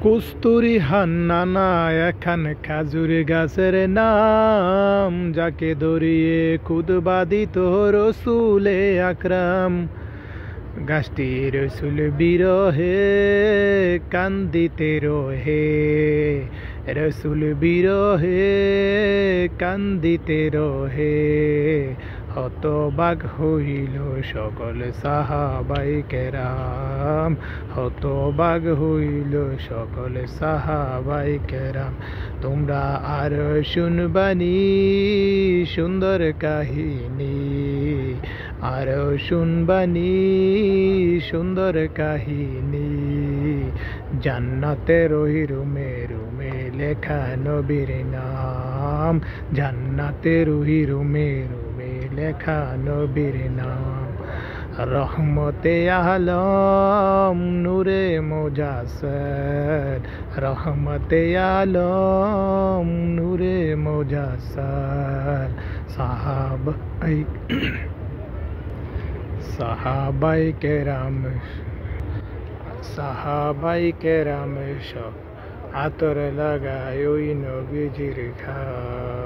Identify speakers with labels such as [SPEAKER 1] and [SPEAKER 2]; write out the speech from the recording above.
[SPEAKER 1] কস্তুরী হান্নানা এখান খাজুর গাছের নাম, যাকে ধরিয়ে খুদবা দিত রসুলে আকরাম। গাছটি রসুল বিরহে কান্দিতে রহে, রসুল বিরহে কান্দিতে রহে। হতবাক হইল সকল সাহাবাই কেরাম, হতবাক হইল সকল সাহাবাই কেরাম। তোমরা আর শুনবানি সুন্দর কাহিনী, আর শুনবানি সুন্দর কাহিনী। জান্নাতের ওই রুমে রুমে লেখা নবীর নাম, জান্নাতের ওই রুমে রুমে লেখা নবীর নাম। রহমতে আলম নূরে মুজাসসাদ, রহমতে আলম নূরে মুজাসসাদ। সাহাবাই কেরাম, সাহাবাই কেরাম সব আতর লাগায় ওই নবীজির ঘাড়।